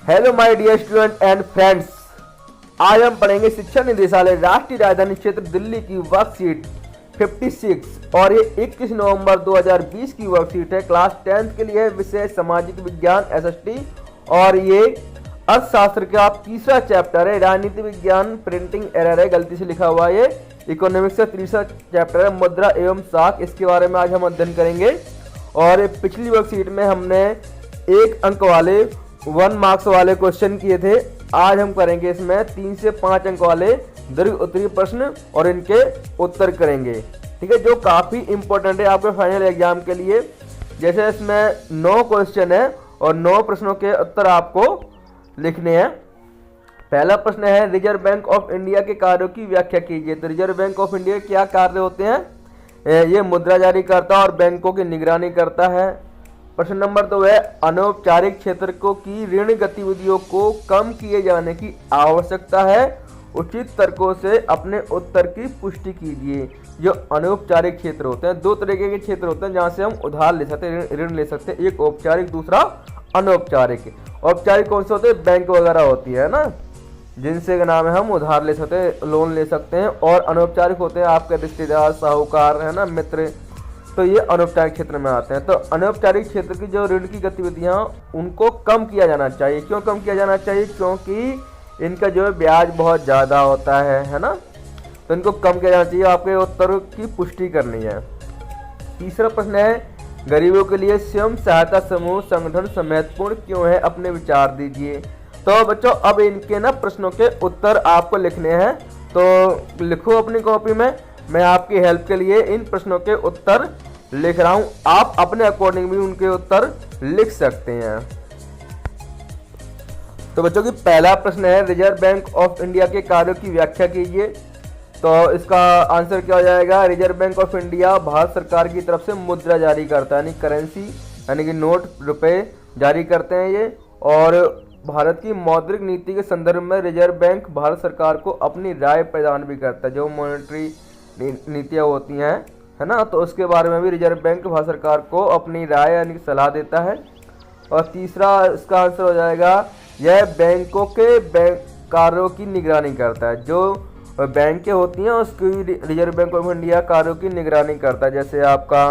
Hello my dear student and friends, आज हम पढ़ेंगे शिक्षा निदेशालय राष्ट्रीय राजधानी क्षेत्र दिल्ली की वर्कशीट 56 और ये 21 नवंबर 2020 की वर्कशीट है। क्लास 10th के लिए विषय सामाजिक विज्ञान एसएसटी और ये अर्थशास्त्र का तीसरा चैप्टर है। राजनीति विज्ञान प्रिंटिंग एरर है, गलती से लिखा हुआ है। इकोनॉमिक्स का तीसरा चैप्टर है मुद्रा एवं साख, इसके बारे में आज हम अध्ययन करेंगे। और पिछली वर्कशीट में हमने 1 अंक वाले 1 मार्क्स वाले क्वेश्चन किए थे। आज हम करेंगे इसमें 3 से 5 अंक वाले दीर्घ उत्तरीय प्रश्न और इनके उत्तर करेंगे, ठीक है, जो काफ़ी इंपॉर्टेंट है आपके फाइनल एग्जाम के लिए। जैसे इसमें 9 क्वेश्चन है और 9 प्रश्नों के उत्तर आपको लिखने हैं। पहला प्रश्न है, रिजर्व बैंक ऑफ इंडिया के कार्यों की व्याख्या कीजिए। तो रिजर्व बैंक ऑफ इंडिया के क्या कार्य होते हैं? ये मुद्रा जारी करता है और बैंकों की निगरानी करता है। प्रश्न नंबर 2 है, अनौपचारिक क्षेत्र की ऋण गतिविधियों को कम किए जाने की आवश्यकता है, उचित तर्कों से अपने उत्तर की पुष्टि कीजिए। जो अनौपचारिक क्षेत्र होते हैं, 2 तरीके के क्षेत्र होते हैं जहां से हम उधार ले सकते हैं, ऋण ले सकते हैं। एक औपचारिक, दूसरा अनौपचारिक। औपचारिक कौन से होते हैं? बैंक वगैरह होती है ना, जिनसे का नाम है हम उधार ले सकते हैं, लोन ले सकते हैं। और अनौपचारिक होते हैं आपके रिश्तेदार, साहूकार, है ना, मित्र, तो ये अनौपचारिक क्षेत्र में आते हैं। तो अनौपचारिक क्षेत्र की जो ऋण की गतिविधियां उनको कम किया जाना चाहिए। क्यों कम किया जाना चाहिए? क्योंकि इनका जो है ब्याज बहुत ज़्यादा होता है ना, तो इनको कम किया जाना चाहिए। आपके उत्तर की पुष्टि करनी है। तीसरा प्रश्न है, गरीबों के लिए स्वयं सहायता समूह संगठन महत्वपूर्ण क्यों है, अपने विचार दीजिए। तो बच्चों अब इनके ना प्रश्नों के उत्तर आपको लिखने हैं, तो लिखो अपनी कॉपी में। मैं आपकी हेल्प के लिए इन प्रश्नों के उत्तर लिख रहा हूं, आप अपने अकॉर्डिंग भी उनके उत्तर लिख सकते हैं। तो बच्चों की पहला प्रश्न है, रिजर्व बैंक ऑफ इंडिया के कार्यों की व्याख्या कीजिए। तो इसका आंसर क्या हो जाएगा? Reserve bank of India Bharat सरकार की तरफ से मुद्रा जारी करता है, यानी करेंसी, यानी कि नोट, रुपए जारी करते हैं ये। और भारत की मौद्रिक नीति के संदर्भ में रिजर्व बैंक भारत सरकार को अपनी राय प्रदान भी करता है। जो मॉनेटरी नीतियाँ होती हैं, है ना, तो उसके बारे में भी रिजर्व बैंक भारत सरकार को अपनी राय यानी सलाह देता है। और तीसरा इसका आंसर हो जाएगा, यह बैंकों के कार्यों की निगरानी करता है। जो बैंकें होती हैं उसकी रिजर्व बैंक ऑफ इंडिया कार्यों की निगरानी करता है। जैसे आपका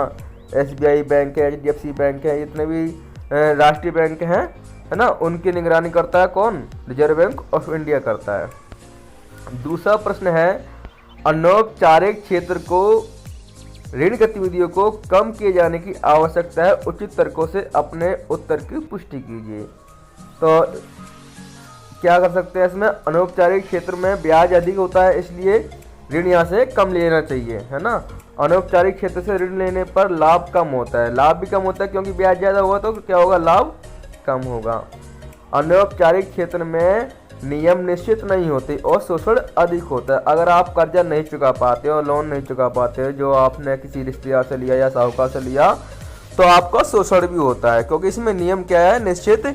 SBI बैंक है, HDFC बैंक है, इतने भी राष्ट्रीय बैंक हैं, है ना, उनकी निगरानी करता है कौन? रिजर्व बैंक ऑफ इंडिया करता है। दूसरा प्रश्न है, अनौपचारिक क्षेत्र को ऋण गतिविधियों को कम किए जाने की आवश्यकता है, उचित तर्कों से अपने उत्तर की पुष्टि कीजिए। तो क्या कर सकते हैं इसमें? अनौपचारिक क्षेत्र में ब्याज अधिक होता है, इसलिए ऋण यहाँ से कम लेना चाहिए, है ना। अनौपचारिक क्षेत्र से ऋण लेने पर लाभ कम होता है, लाभ भी कम होता है क्योंकि ब्याज ज़्यादा हुआ तो क्या होगा? लाभ कम होगा। अनौपचारिक क्षेत्र में नियम निश्चित नहीं होते और शोषण अधिक होता है। अगर आप कर्जा नहीं चुका पाते हो, लोन नहीं चुका पाते हो, जो आपने किसी रिश्तेदार से लिया या साहूकार से लिया, तो आपका शोषण भी होता है, क्योंकि इसमें नियम क्या है? निश्चित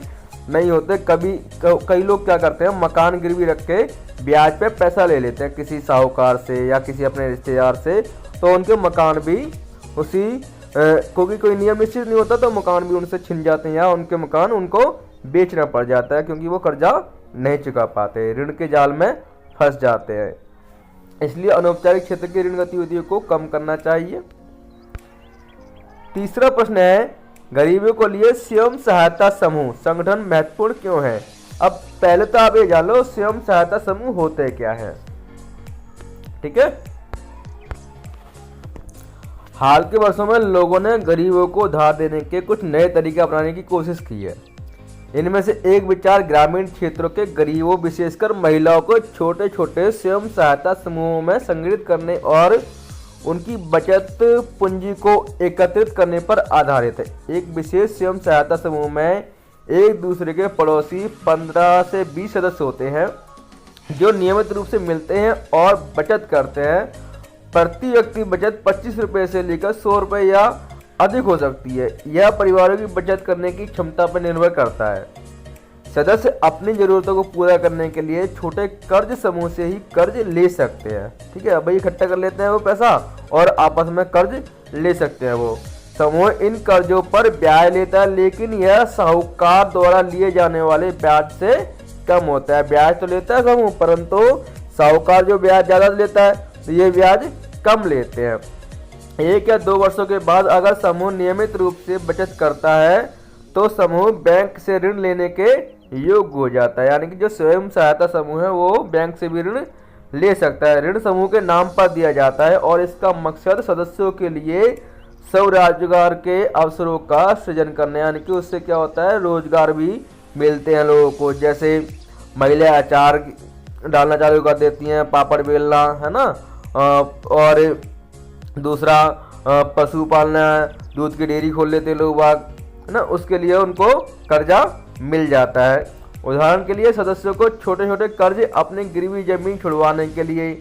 नहीं होते। कई लोग क्या करते हैं, मकान गिरवी रख के ब्याज पे पैसा ले लेते हैं किसी साहूकार से या किसी अपने रिश्तेदार से, तो उनके मकान भी उसी क्योंकि कोई नियम निश्चित नहीं होता तो मकान भी उनसे छिन जाते हैं या उनके मकान उनको बेचना पड़ जाता है, क्योंकि वो कर्जा नहीं चुका पाते, ऋण के जाल में फंस जाते हैं। इसलिए अनौपचारिक क्षेत्र की ऋण गतिविधियों को कम करना चाहिए। तीसरा प्रश्न है, गरीबों के लिए स्वयं सहायता समूह संगठन महत्वपूर्ण क्यों है। अब पहले तो आप ये जान लो स्वयं सहायता समूह होते क्या है, ठीक है। हाल के वर्षों में लोगों ने गरीबों को उधार देने के कुछ नए तरीके अपनाने की कोशिश की है। इनमें से एक विचार ग्रामीण क्षेत्रों के गरीबों, विशेषकर महिलाओं को छोटे छोटे स्वयं सहायता समूहों में संगठित करने और उनकी बचत पूंजी को एकत्रित करने पर आधारित है। एक विशेष स्वयं सहायता समूह में एक दूसरे के पड़ोसी 15 से 20 सदस्य होते हैं जो नियमित रूप से मिलते हैं और बचत करते हैं। प्रति व्यक्ति बचत 25 रुपये से लेकर 100 रुपये या अधिक हो सकती है। यह परिवारों की बचत करने की क्षमता पर निर्भर करता है। सदस्य अपनी जरूरतों को पूरा करने के लिए छोटे कर्ज समूह से ही कर्ज ले सकते हैं, ठीक है। भाई इकट्ठा कर लेते हैं वो पैसा और आपस में कर्ज ले सकते हैं वो। समूह इन कर्जों पर ब्याज लेता है, लेकिन यह साहूकार द्वारा लिए जाने वाले ब्याज से कम होता है। ब्याज तो लेता है समूह, परंतु साहूकार जो ब्याज ज्यादा लेता है तो ये ब्याज कम लेते हैं। 1 या 2 वर्षों के बाद अगर समूह नियमित रूप से बचत करता है तो समूह बैंक से ऋण लेने के योग्य हो जाता है। यानी कि जो स्वयं सहायता समूह है वो बैंक से भी ऋण ले सकता है। ऋण समूह के नाम पर दिया जाता है और इसका मकसद सदस्यों के लिए स्वरोजगार के अवसरों का सृजन करना, यानी कि उससे क्या होता है, रोजगार भी मिलते हैं लोगों को। जैसे महिलाएं अचार डालना चालू कर देती हैं, पापड़ बेलना, है ना, और दूसरा पशु पालना, दूध की डेयरी खोल लेते हैं लोग बाग, है ना, उसके लिए उनको कर्जा मिल जाता है। उदाहरण के लिए सदस्यों को छोटे छोटे कर्ज अपनी गिरवी जमीन छुड़वाने के लिए,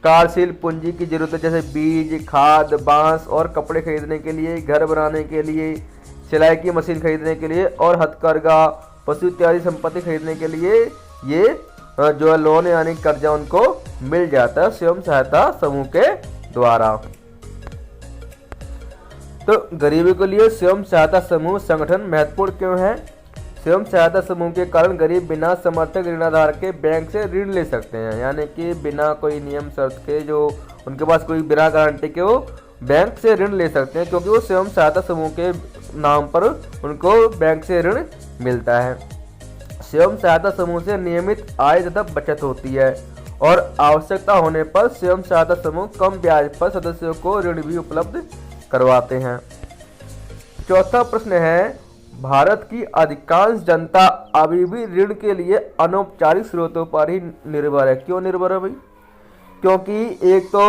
कार्यशील पूंजी की जरूरत है जैसे बीज, खाद, बांस और कपड़े खरीदने के लिए, घर बनाने के लिए, सिलाई की मशीन खरीदने के लिए और हथकरघा, पशु इत्यादि संपत्ति खरीदने के लिए ये जो है लोन यानी कर्जा उनको मिल जाता है स्वयं सहायता समूह के द्वारा। तो गरीबी के लिए स्वयं सहायता समूह संगठन महत्वपूर्ण क्यों है? स्वयं सहायता समूह के कारण गरीब बिना समर्थक ऋणाधार के बैंक से ऋण ले सकते हैं, यानी कि बिना कोई नियम शर्त के, जो उनके पास कोई बिना गारंटी के वो बैंक से ऋण ले सकते हैं, क्योंकि वो स्वयं सहायता समूह के नाम पर उनको बैंक से ऋण मिलता है। स्वयं सहायता समूह से नियमित आय तथा बचत होती है और आवश्यकता होने पर स्वयं सहायता समूह कम ब्याज पर सदस्यों को ऋण भी उपलब्ध करवाते हैं। चौथा प्रश्न है, भारत की अधिकांश जनता अभी भी ऋण के लिए अनौपचारिक स्रोतों पर ही निर्भर है। क्यों निर्भर है भाई? क्योंकि एक तो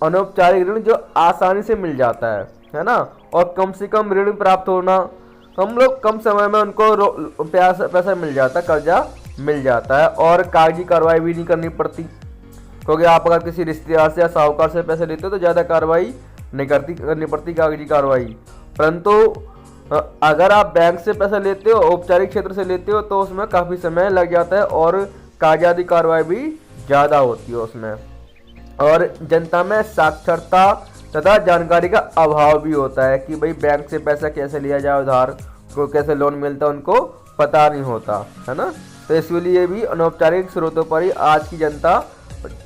अनौपचारिक ऋण जो आसानी से मिल जाता है ना, और कम से कम ऋण प्राप्त होना, हम लोग कम समय में उनको पैसा मिल जाता है, कर्जा मिल जाता है और कागजी कार्रवाई भी नहीं करनी पड़ती। क्योंकि आप अगर किसी रिश्तेदार से या साहूकार से पैसे लेते हो तो ज़्यादा कार्रवाई नहीं करनी पड़ती, कागजी कार्रवाई। परंतु अगर आप बैंक से पैसा लेते हो, औपचारिक क्षेत्र से लेते हो, तो उसमें काफ़ी समय लग जाता है और कागजाती कार्रवाई भी ज़्यादा होती है उसमें, और जनता में साक्षरता तथा जानकारी का अभाव भी होता है कि भाई बैंक से पैसा कैसे लिया जाए, उधार को कैसे लोन मिलता है, उनको पता नहीं होता, है ना। तो इसलिए भी अनौपचारिक स्रोतों पर ही आज की जनता,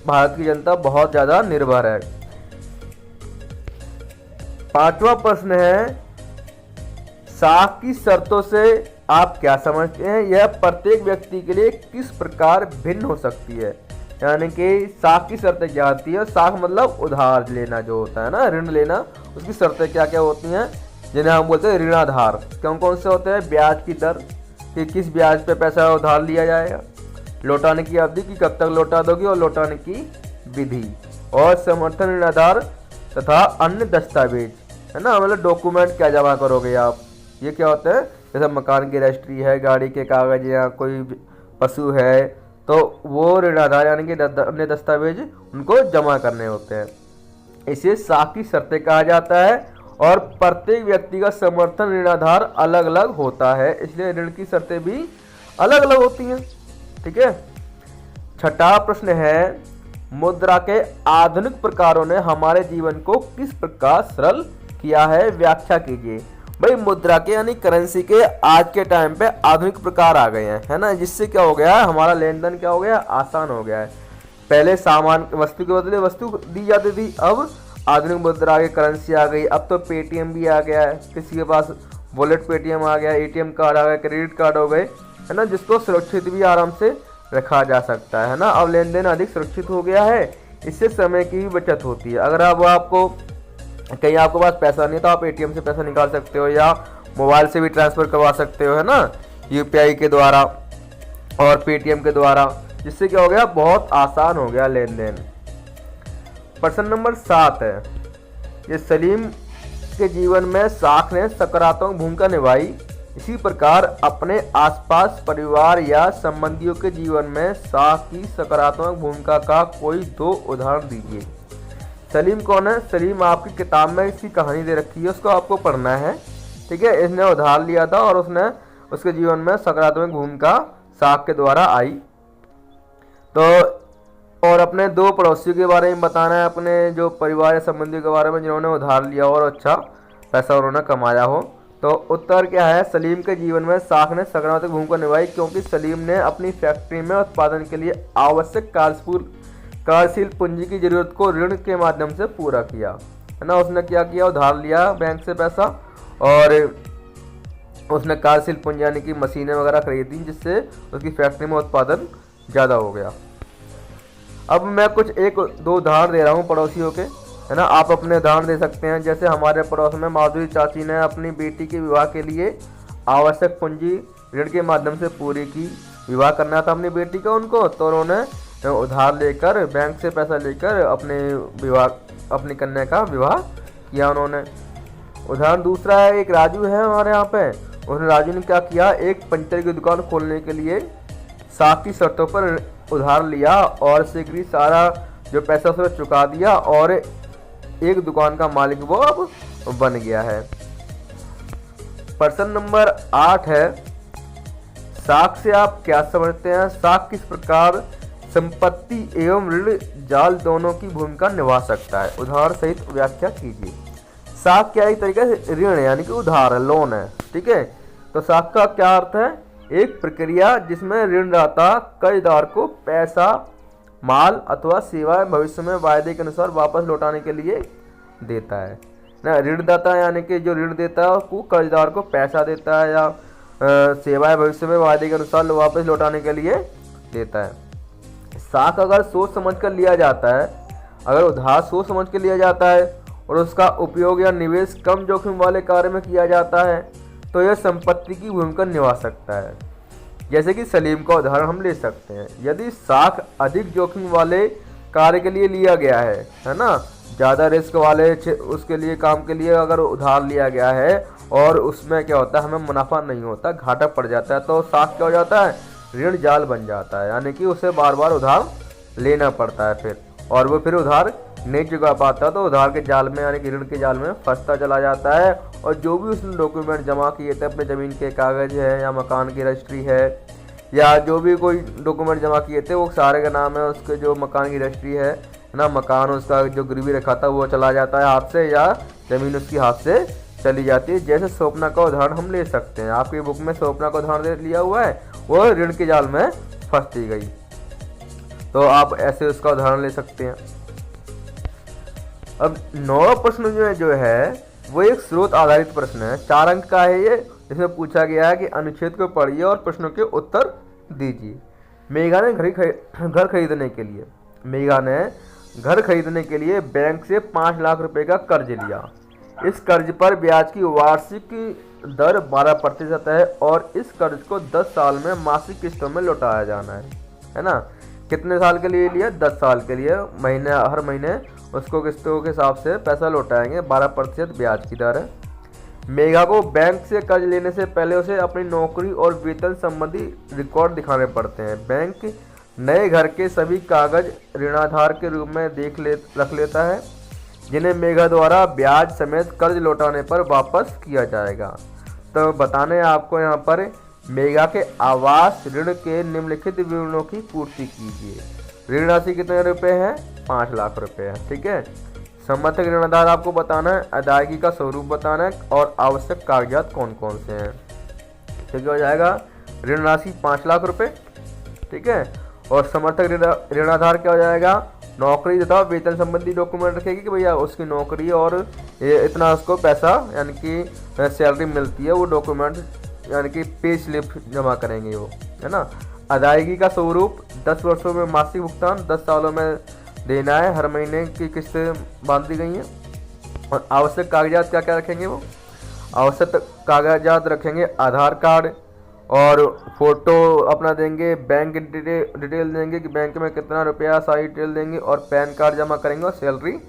भारत की जनता बहुत ज़्यादा निर्भर है। 5वां प्रश्न है, साख की शर्तों से आप क्या समझते हैं? यह प्रत्येक व्यक्ति के लिए किस प्रकार भिन्न हो सकती है? यानी कि साख की शर्तें क्या होती है? साख मतलब उधार लेना जो होता है ना, ऋण लेना, उसकी शर्तें क्या क्या होती हैं, जिन्हें हम बोलते हैं ऋणाधार। कौन कौन से होते हैं? ब्याज की दर, कि किस ब्याज पे पैसा उधार लिया जाएगा, लौटाने की अवधि की कब तक लौटा दोगे और लौटाने की विधि, और समर्थन ऋणाधार तथा अन्य दस्तावेज, है ना, मतलब डॉक्यूमेंट क्या जमा करोगे आप, ये क्या होता है? जैसे मकान की रजिस्ट्री है, गाड़ी के कागज या कोई पशु है, तो वो ऋणाधार यानी कि अन्य दस्तावेज उनको जमा करने होते हैं। इसे साख की शर्तें कहा जाता है और प्रत्येक व्यक्ति का समर्थन ऋणाधार अलग अलग होता है, इसलिए ऋण की शर्तें भी अलग अलग होती हैं। ठीक है। 6वां प्रश्न है, मुद्रा के आधुनिक प्रकारों ने हमारे जीवन को किस प्रकार सरल किया है? व्याख्या कीजिए। भाई मुद्रा के यानी करेंसी के आज के टाइम पे आधुनिक प्रकार आ गए हैं, है ना, जिससे क्या हो गया है, हमारा लेन देन क्या हो गया, आसान हो गया है। पहले सामान वस्तु के बदले वस्तु दी जाती थी, अब आधुनिक मुद्रा की करेंसी आ गई। अब तो पेटीएम भी आ गया है, किसी के पास वॉलेट पेटीएम आ गया, एटीएम कार्ड आ गया, क्रेडिट कार्ड हो गए, है ना, जिसको सुरक्षित भी आराम से रखा जा सकता है ना। अब लेन देन अधिक सुरक्षित हो गया है, इससे समय की भी बचत होती है। अगर अब आपको कहीं आपके पास पैसा नहीं तो आप एटीएम से पैसा निकाल सकते हो या मोबाइल से भी ट्रांसफ़र करवा सकते हो, है ना, यूपीआई के द्वारा और पेटीएम के द्वारा, जिससे क्या हो गया, बहुत आसान हो गया लेन देन। प्रश्न नंबर 7 है, ये सलीम के जीवन में साख ने सकारात्मक भूमिका निभाई, इसी प्रकार अपने आसपास परिवार या संबंधियों के जीवन में साख की सकारात्मक भूमिका का कोई 2 उदाहरण दीजिए। सलीम कौन है? सलीम आपकी किताब में इसकी कहानी दे रखी है, उसको आपको पढ़ना है। ठीक है। इसने उधार लिया था और उसने उसके जीवन में सकारात्मक भूमिका साख के द्वारा आई। तो और अपने 2 पड़ोसियों के बारे में बताना है, अपने जो परिवार या संबंधियों के बारे में जिन्होंने उधार लिया और अच्छा पैसा उन्होंने कमाया हो। तो उत्तर क्या है, सलीम के जीवन में साख ने सकारात्मक भूमिका निभाई क्योंकि सलीम ने अपनी फैक्ट्री में उत्पादन के लिए आवश्यक कार्यशील पूंजी की जरूरत को ऋण के माध्यम से पूरा किया, है ना। उसने क्या किया, उधार लिया बैंक से पैसा और उसने कार्यशील पूंजी यानी कि मशीनें वगैरह खरीदी जिससे उसकी फैक्ट्री में उत्पादन ज़्यादा हो गया। अब मैं कुछ एक दो उदाहरण दे रहा हूँ पड़ोसियों के, है ना। आप अपने उदाहरण दे सकते हैं। जैसे हमारे पड़ोस में माधुरी चाची ने अपनी बेटी के विवाह के लिए आवश्यक पूंजी ऋण के माध्यम से पूरी की। विवाह करना था अपनी बेटी का उनको, तो उन्होंने उधार लेकर बैंक से पैसा लेकर अपनी कन्या का विवाह किया उन्होंने। उदाहरण दूसरा है, एक राजू है हमारे यहाँ पे। राजू ने क्या किया, एक पंचर की दुकान खोलने के लिए साख की शर्तों पर उधार लिया और शीघ्र ही सारा जो पैसा उसने चुका दिया और एक दुकान का मालिक वो अब बन गया है। प्रश्न नंबर 8 है, साख से आप क्या समझते हैं? साख किस प्रकार संपत्ति एवं ऋण जाल दोनों की भूमिका निभा सकता है? उदाहरण सहित व्याख्या कीजिए। साख क्या एक तरीके से ऋण है यानी कि उधार है, लोन है, ठीक है। तो साख का क्या अर्थ है, एक प्रक्रिया जिसमें ऋणदाता कर्जदार को पैसा, माल अथवा सेवाएं भविष्य में वायदे के अनुसार वापस लौटाने के लिए देता है ना। ऋणदाता यानी कि जो ऋण देता है वो कर्जदार को पैसा देता है या सेवाएं भविष्य में वायदे के अनुसार वापस लौटाने के लिए देता है। साख अगर सोच समझ कर लिया जाता है, अगर उधार सोच समझ कर लिया जाता है और उसका उपयोग या निवेश कम जोखिम वाले कार्य में किया जाता है तो यह संपत्ति की भूमिका निभा सकता है। जैसे कि सलीम का उदाहरण हम ले सकते हैं। यदि साख अधिक जोखिम वाले कार्य के लिए लिया गया है ना, ज़्यादा रिस्क वाले उसके लिए काम के लिए अगर उधार लिया गया है और उसमें क्या होता है, हमें मुनाफा नहीं होता, घाटा पड़ जाता है, तो साख क्या हो जाता है, ऋण जाल बन जाता है। यानी कि उसे बार बार उधार लेना पड़ता है फिर, और वो फिर उधार नहीं चुका पाता तो उधार के जाल में यानी कि ऋण के जाल में फंसता चला जाता है। और जो भी उसने डॉक्यूमेंट जमा किए थे, अपने ज़मीन के कागज़ है या मकान की रजिस्ट्री है या जो भी कोई डॉक्यूमेंट जमा किए थे वो सारे का नाम है, उसके जो मकान की रजिस्ट्री है ना, मकान उसका जो गिरवी रखा था वो चला जाता है हाथ से या ज़मीन उसकी हाथ से चली जाती है। जैसे स्वप्ना का उदाहरण हम ले सकते हैं। आपकी बुक में स्वप्ना का उदाहरण लिया हुआ है, वो ऋण के जाल में फंसती गई, तो आप ऐसे उसका उदाहरण ले सकते हैं। अब 9वां प्रश्न जो है वो एक स्रोत आधारित प्रश्न है, 4 अंक का है ये। इसमें पूछा गया है कि अनुच्छेद को पढ़िए और प्रश्नों के उत्तर दीजिए। मेघा ने घर खरीदने के लिए बैंक से 5 लाख रुपए का कर्ज लिया। इस कर्ज पर ब्याज की वार्षिक दर 12% है और इस कर्ज को 10 साल में मासिक किस्तों में लौटाया जाना है ना। कितने साल के लिए लिया? 10 साल के लिए। हर महीने उसको किस्तों के हिसाब से पैसा लौटाएंगे, 12% ब्याज की दर है। मेघा को बैंक से कर्ज लेने से पहले उसे अपनी नौकरी और वेतन संबंधी रिकॉर्ड दिखाने पड़ते हैं। बैंक नए घर के सभी कागज ऋणाधार के रूप में रख लेता है, जिन्हें मेघा द्वारा ब्याज समेत कर्ज लौटाने पर वापस किया जाएगा। तो बताने आपको यहाँ पर मेघा के आवास ऋण के निम्नलिखित विवरणों की पूर्ति कीजिए। ऋण राशि कितने रुपए है? 5 लाख रुपए है, ठीक है। समर्थक ऋणदार आपको बताना है, अदायगी का स्वरूप बताना है और आवश्यक कागजात कौन कौन से हैं। तो क्या हो जाएगा? ऋण राशि 5 लाख रुपए, ठीक है। और समर्थक ऋणाधार क्या हो जाएगा? नौकरी तथा वेतन संबंधी डॉक्यूमेंट रखेगी कि भैया उसकी नौकरी और इतना उसको पैसा यानी कि सैलरी मिलती है, वो डॉक्यूमेंट यानी कि पे स्लिप जमा करेंगे वो, है ना। अदायगी का स्वरूप 10 वर्षों में मासिक भुगतान, 10 सालों में देना है, हर महीने की किस्तें बांध दी गई हैं। और आवश्यक कागजात क्या क्या रखेंगे? वो आवश्यक कागजात रखेंगे आधार कार्ड और फोटो अपना देंगे, बैंक डिटेल देंगे कि बैंक में कितना रुपया, सारी डिटेल देंगे और पैन कार्ड जमा करेंगे और सैलरी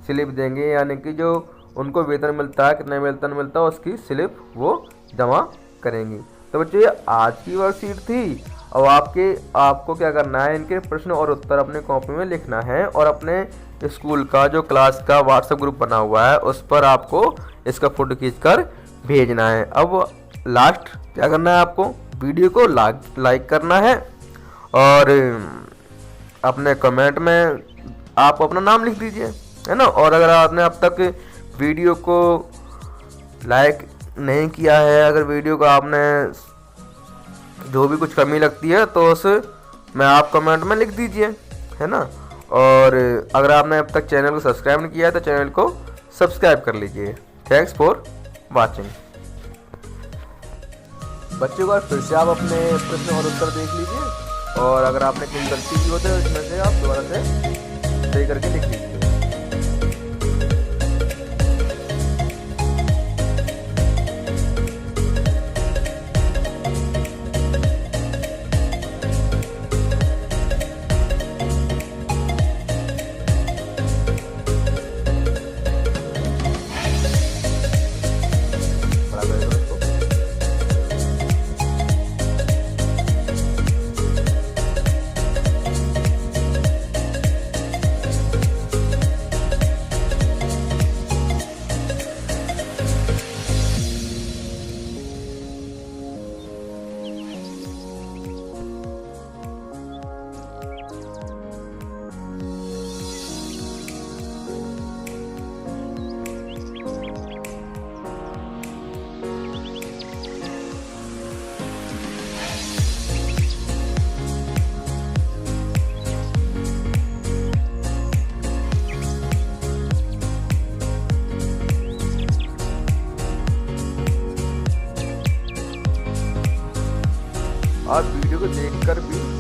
स्लिप देंगे, यानी कि जो उनको वेतन मिलता है, कितना वेतन मिलता है उसकी स्लिप वो जमा करेंगी। तो बच्चों ये आज की वर्कशीट थी। अब आपको क्या करना है, इनके प्रश्न और उत्तर अपने कॉपी में लिखना है और अपने स्कूल का जो क्लास का व्हाट्सएप ग्रुप बना हुआ है उस पर आपको इसका फोटो खींचकर भेजना है। अब लास्ट क्या करना है, आपको वीडियो को लाइक करना है और अपने कमेंट में आप अपना नाम लिख दीजिए, है ना। और अगर आपने अब तक वीडियो को लाइक नहीं किया है, अगर वीडियो को आपने जो भी कुछ कमी लगती है तो उस में आप कमेंट में लिख दीजिए, है ना। और अगर आपने अब तक चैनल को सब्सक्राइब नहीं किया है तो चैनल को सब्सक्राइब कर लीजिए। Thanks for watching. बच्चों को फिर से आप अपने प्रश्न और उत्तर देख लीजिए, और अगर आपने कोई गलती की हो तो इसमें से आप दोबारा से सही करके लिख लीजिए। बड़ा करेगा उसको। आप वीडियो को देखकर भी